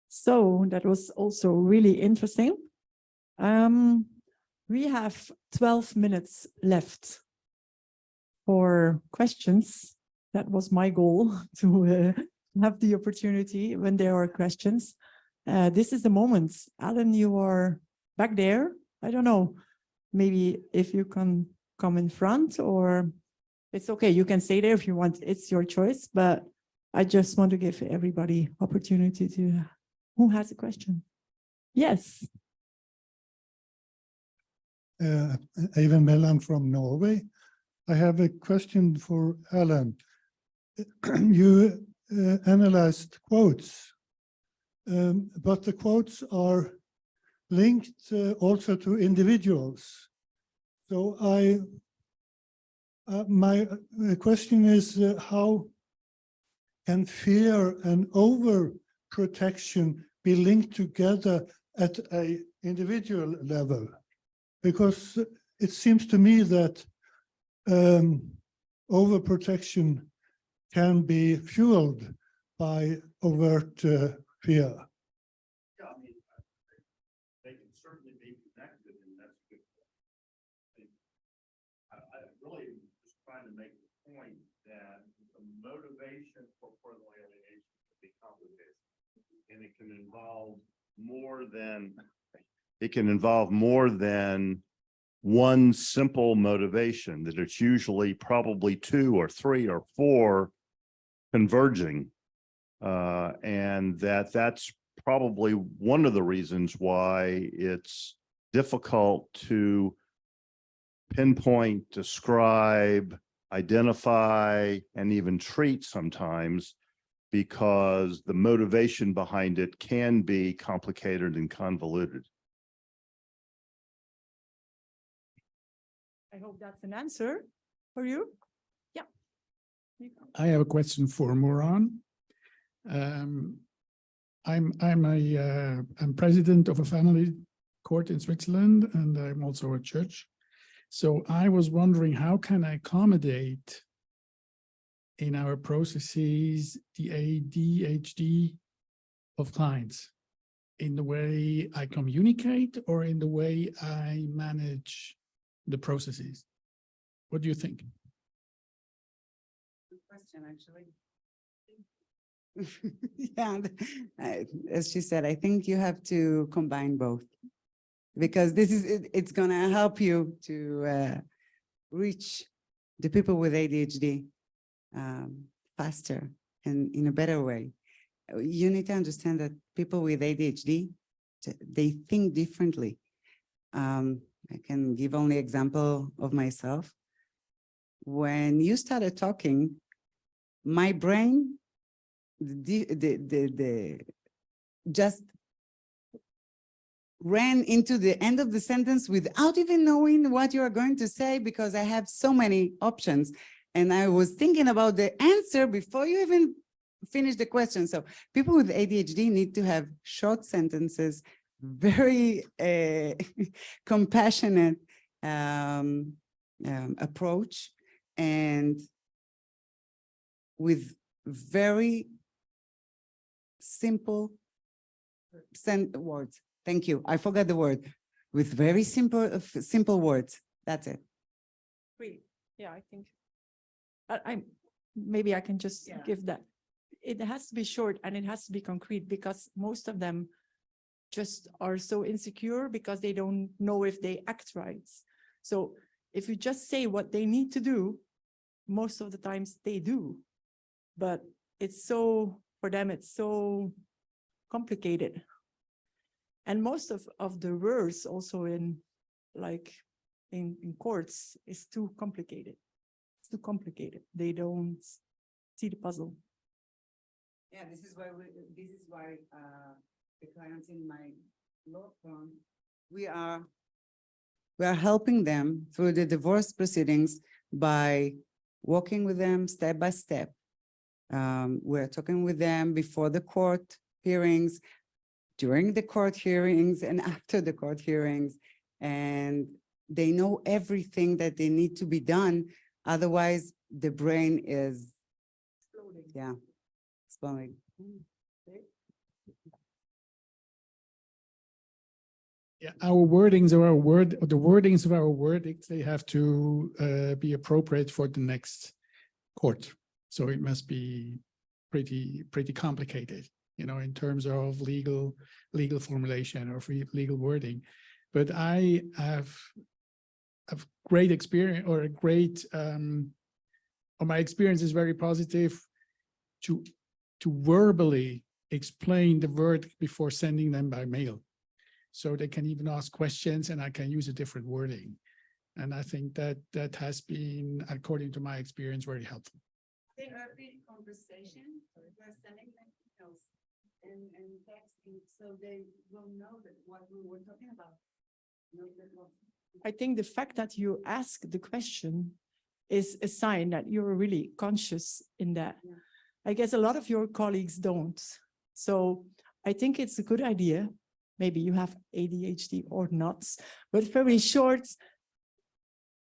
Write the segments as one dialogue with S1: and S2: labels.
S1: So that was also really interesting. We have 12 minutes left for questions. That was my goal, to have the opportunity when there are questions. This is the moment. Alan, you are back there. I don't know, maybe if you can come in front, or it's okay. You can stay there if you want. It's your choice, but I just want to give everybody opportunity to, who has a question? Yes.
S2: Even Mellan from Norway. I have a question for Alan. You analyzed quotes, but the quotes are linked also to individuals. So my question is, how can fear and overprotection be linked together at an individual level? Because it seems to me that overprotection can be fueled by overt fear.
S3: Yeah, I mean, they can certainly be connected, and that's good. I really just trying to make the point that the motivation for parental alienation can be complicated, and it can involve more than one simple motivation, that it's usually probably 2 or 3 or 4 converging, and that's probably one of the reasons why it's difficult to pinpoint, describe, identify, and even treat sometimes, because the motivation behind it can be complicated and convoluted.
S1: I hope that's an answer for you. Yeah.
S4: I have a question for Moran. I'm president of a family court in Switzerland, and I'm also a judge. So I was wondering, how can I accommodate in our processes the ADHD of clients, in the way I communicate or in the way I manage the processes? What do you think?
S5: Good question, actually. Yeah, as she said, I think you have to combine both, because it's gonna help you to reach the people with ADHD faster and in a better way. You need to understand that people with ADHD, they think differently. I can give only example of myself. When you started talking, my brain just ran into the end of the sentence without even knowing what you are going to say, because I have so many options. And I was thinking about the answer before you even finish the question. So people with ADHD need to have short sentences, very compassionate approach, and with very simple words. Thank you. I forgot the word. With very simple words. That's it.
S1: Great. Yeah, I think maybe I can just give that. It has to be short and it has to be concrete, because most of them just are so insecure because they don't know if they act right. So if you just say what they need to do, most of the times they do. But it's so, for them, it's so complicated. And most of the words also in courts is too complicated. It's too complicated. They don't see the puzzle.
S5: Yeah, this is why the clients in my law firm, we are helping them through the divorce proceedings by walking with them step by step. We're talking with them before the court hearings, during the court hearings, and after the court hearings. And they know everything that they need to be done. Otherwise, the brain is exploding. Yeah, exploding.
S4: Yeah, our wordings of our the wordings of our verdicts, they have to be appropriate for the next court. So it must be pretty complicated, you know, in terms of legal formulation or legal wording. But I have great experience, or a great or my experience is very positive to verbally explain the verdict before sending them by mail. So they can even ask questions and I can use a different wording. And I think that has been, according to my experience, very helpful.
S5: The early conversation, we're sending them emails and texting, so they will know that what we were talking about.
S1: I think the fact that you ask the question is a sign that you're really conscious in that.
S5: Yeah.
S1: I guess a lot of your colleagues don't. So I think it's a good idea. Maybe you have ADHD or not, but very short.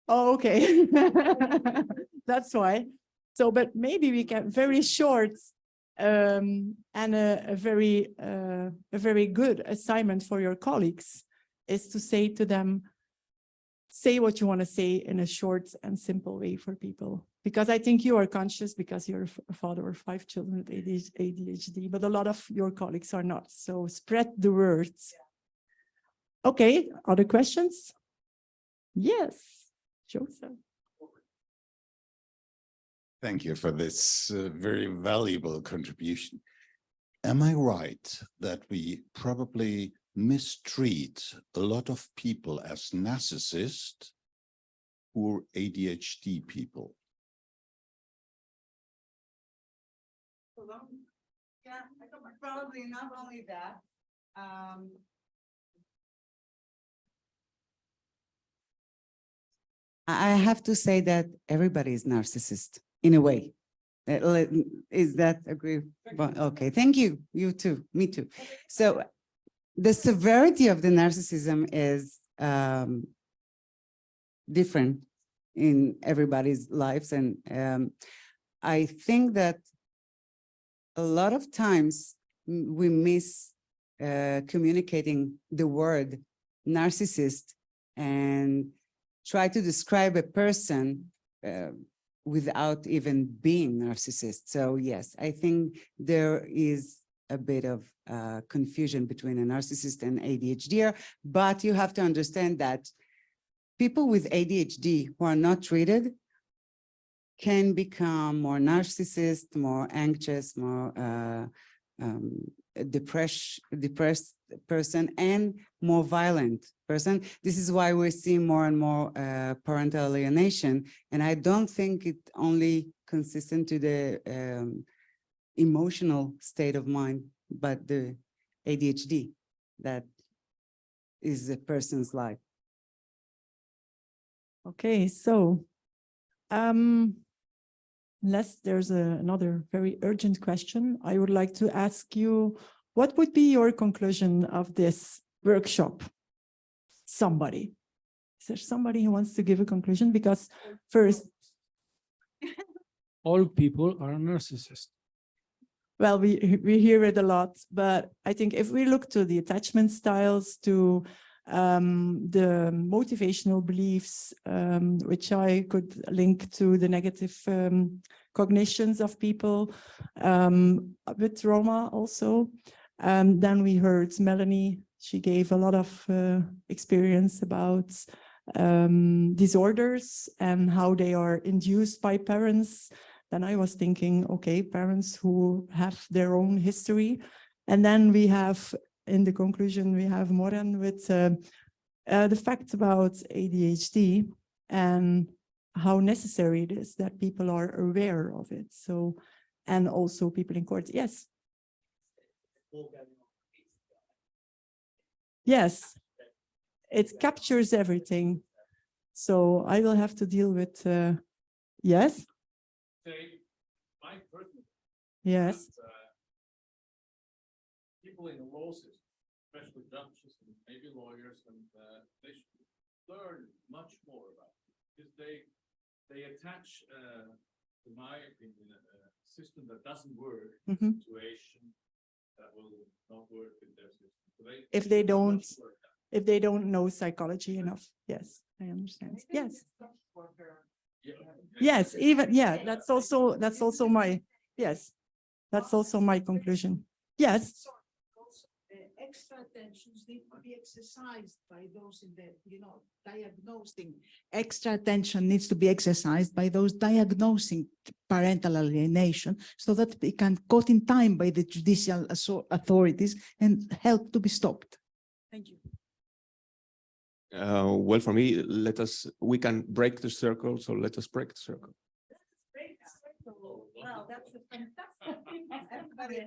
S1: Oh, okay. That's why. So, but maybe we can very short and a very good assignment for your colleagues is to say to them, say what you want to say in a short and simple way for people. Because I think you are conscious because you're a father of 5 children with ADHD, but a lot of your colleagues are not. So spread the word. Okay, other questions? Yes, Joseph.
S6: Thank you for this very valuable contribution. Am I right that we probably mistreat a lot of people as narcissists who are ADHD people?
S5: Yeah, probably not only that. I have to say that everybody is narcissist in a way. Is that agree? Well, okay, thank you. You too, me too. So the severity of the narcissism is different in everybody's lives. And I think that a lot of times we miss communicating the word narcissist and try to describe a person without even being narcissist. So yes, I think there is a bit of confusion between a narcissist and ADHD, but you have to understand that people with ADHD who are not treated can become more narcissist, more anxious, more depressed person, and more violent person. This is why we're seeing more and more parental alienation. And I don't think it only consistent to the emotional state of mind, but the ADHD that is a person's life.
S1: Okay, so unless there's another very urgent question, I would like to ask you, what would be your conclusion of this workshop? Somebody. Is there somebody who wants to give a conclusion? Because first,
S7: all people are narcissists.
S1: well, we hear it a lot, but I think if we look to the attachment styles, to the motivational beliefs, which I could link to the negative cognitions of people with trauma also. Then we heard Melanie, she gave a lot of experience about disorders and how they are induced by parents. Then I was thinking, okay, parents who have their own history. And then we have, in the conclusion, we have Moran with the fact about ADHD and how necessary it is that people are aware of it. So, and also people in court. Yes. Yes, it captures everything. So I will have to deal with, yes.
S3: Say, my personal.
S1: Yes.
S3: People in the law system, especially judges and maybe lawyers, and they should learn much more about it, because they attach, in my opinion, a system that doesn't work, situation that will not work in their system. So
S1: If they don't, if they don't know psychology enough. Yes, I understand. Yes. Yes, even, yeah, that's also my, yes, that's also my conclusion. Yes.
S8: Extra attentions need to be exercised by those in the, diagnosing. Extra attention needs to be exercised by those diagnosing parental alienation so that it can caught in time by the judicial authorities and help to be stopped.
S1: Thank you.
S9: Well, for me, we can break the circle, so let us break the circle.
S1: Wow, that's a fantastic.
S5: Everybody-